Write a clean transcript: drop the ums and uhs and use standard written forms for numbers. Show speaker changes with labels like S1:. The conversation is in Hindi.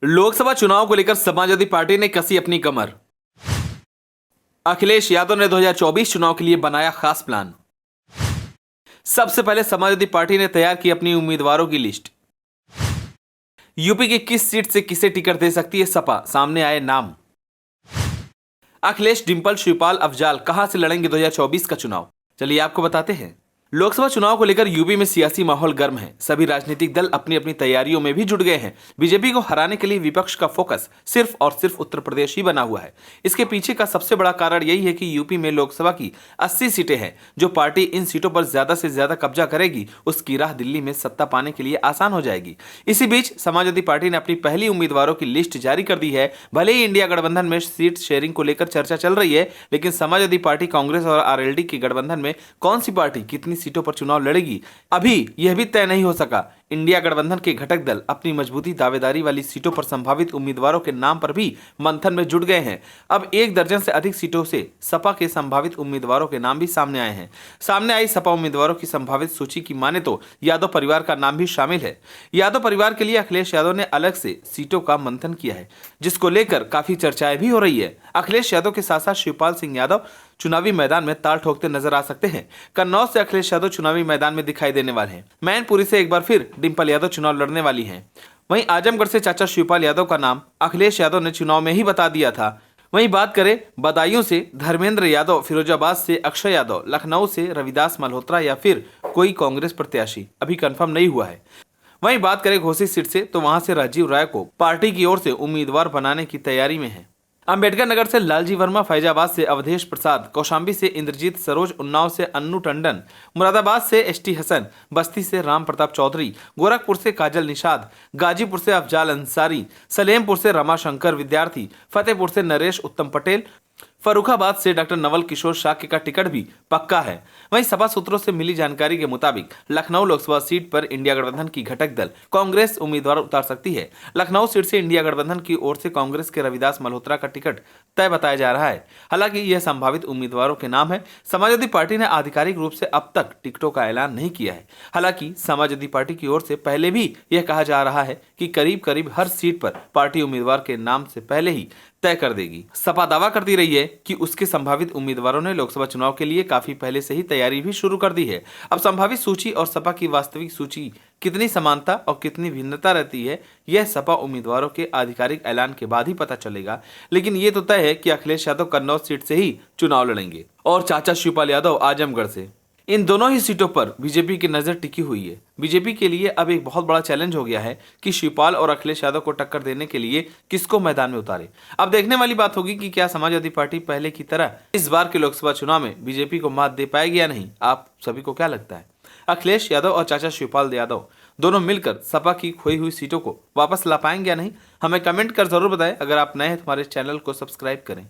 S1: लोकसभा चुनाव को लेकर समाजवादी पार्टी ने कसी अपनी कमर। अखिलेश यादव ने 2024 चुनाव के लिए बनाया खास प्लान। सबसे पहले समाजवादी पार्टी ने तैयार की अपनी उम्मीदवारों की लिस्ट। यूपी की किस सीट से किसे टिकट दे सकती है सपा, सामने आए नाम। अखिलेश, डिंपल, शिवपाल, अफजाल कहां से लड़ेंगे 2024 का चुनाव, चलिए आपको बताते हैं। लोकसभा चुनाव को लेकर यूपी में सियासी माहौल गर्म है। सभी राजनीतिक दल अपनी अपनी तैयारियों में भी जुट गए हैं। बीजेपी को हराने के लिए विपक्ष का फोकस सिर्फ और सिर्फ उत्तर प्रदेश ही बना हुआ है। इसके पीछे का सबसे बड़ा कारण यही है कि यूपी में लोकसभा की 80 सीटें हैं। जो पार्टी इन सीटों पर ज्यादा से ज्यादा कब्जा करेगी उसकी राह दिल्ली में सत्ता पाने के लिए आसान हो जाएगी। इसी बीच समाजवादी पार्टी ने अपनी पहली उम्मीदवारों की लिस्ट जारी कर दी है। भले ही इंडिया गठबंधन में सीट शेयरिंग को लेकर चर्चा चल रही है, लेकिन समाजवादी पार्टी, कांग्रेस और आरएलडी के गठबंधन में कौन सी पार्टी कितनी सीटों पर चुनाव लड़ेगी अभी यह भी तय नहीं हो सका। इंडिया गठबंधन के घटक दल अपनी मजबूती दावेदारी वाली सीटों पर संभावित उम्मीदवारों के नाम पर भी मंथन में जुट गए हैं। अब 1 दर्जन से अधिक सीटों से सपा के संभावित उम्मीदवारों के नाम भी सामने आए हैं। सामने आई सपा उम्मीदवारों की संभावित सूची की माने तो यादव परिवार का नाम भी शामिल है। यादव परिवार के लिए अखिलेश यादव ने अलग से सीटों का मंथन किया है, जिसको लेकर काफी चर्चाएं भी हो रही है। अखिलेश यादव के साथ साथ शिवपाल सिंह यादव चुनावी मैदान में ताल ठोकते नजर आ सकते हैं। कन्नौज से अखिलेश यादव चुनावी मैदान में दिखाई देने वाले हैं। मैनपुरी से एक बार फिर डिंपल यादव चुनाव लड़ने वाली हैं। वहीं आजमगढ़ से चाचा शिवपाल यादव का नाम अखिलेश यादव ने चुनाव में ही बता दिया था। वहीं बात करें बदायूं से धर्मेंद्र यादव, फिरोजाबाद से अक्षय यादव, लखनऊ से रविदास मल्होत्रा या फिर कोई कांग्रेस प्रत्याशी अभी कंफर्म नहीं हुआ है। वहीं बात करें घोसी सीट से तो वहां से राजीव राय को पार्टी की ओर से उम्मीदवार बनाने की तैयारी में है। अंबेडकर नगर से लालजी वर्मा, फैजाबाद से अवधेश प्रसाद, कौशाम्बी से इंद्रजीत सरोज, उन्नाव से अन्नू टंडन, मुरादाबाद से एसटी हसन, बस्ती से राम प्रताप चौधरी, गोरखपुर से काजल निषाद, गाजीपुर से अफजाल अंसारी, सलेमपुर से रमाशंकर विद्यार्थी, फतेहपुर से नरेश उत्तम पटेल, फर्रुखाबाद से डॉक्टर नवल किशोर शाक्य का टिकट भी पक्का है। वहीं सपा सूत्रों से मिली जानकारी के मुताबिक लखनऊ लोकसभा सीट पर इंडिया गठबंधन की घटक दल कांग्रेस उम्मीदवार उतार सकती है। लखनऊ सीट से इंडिया गठबंधन की ओर से कांग्रेस के रविदास मल्होत्रा का टिकट तय बताया जा रहा है। हालांकि यह संभावित उम्मीदवारों के नाम है। समाजवादी पार्टी ने आधिकारिक रूप से अब तक टिकटों का ऐलान नहीं किया है। हालांकि समाजवादी पार्टी की ओर से पहले भी यह कहा जा रहा है कि करीब करीब हर सीट पर पार्टी उम्मीदवार के नाम से पहले ही तय कर देगी। सपा दावा करती रही है कि उसके संभावित उम्मीदवारों ने लोकसभा चुनाव के लिए काफी पहले से ही तैयारी भी शुरू कर दी है। अब संभावित सूची और सपा की वास्तविक सूची कितनी समानता और कितनी भिन्नता रहती है, यह सपा उम्मीदवारों के आधिकारिक ऐलान के बाद ही पता चलेगा। लेकिन यह तो तय है कि अखिलेश यादव कन्नौज सीट से ही चुनाव लड़ेंगे और चाचा शिवपाल यादव आजमगढ़ से। इन दोनों ही सीटों पर बीजेपी की नजर टिकी हुई है। बीजेपी के लिए अब एक बहुत बड़ा चैलेंज हो गया है कि शिवपाल और अखिलेश यादव को टक्कर देने के लिए किसको मैदान में उतारे। अब देखने वाली बात होगी कि क्या समाजवादी पार्टी पहले की तरह इस बार के लोकसभा चुनाव में बीजेपी को मात दे पाएगी या नहीं। आप सभी को क्या लगता है? अखिलेश यादव और चाचा शिवपाल यादव दोनों मिलकर सपा की खोई हुई सीटों को वापस ला पाएंगे या नहीं, हमें कमेंट कर जरूर बताएं। अगर आप नए हैं तो हमारे चैनल को सब्सक्राइब करें।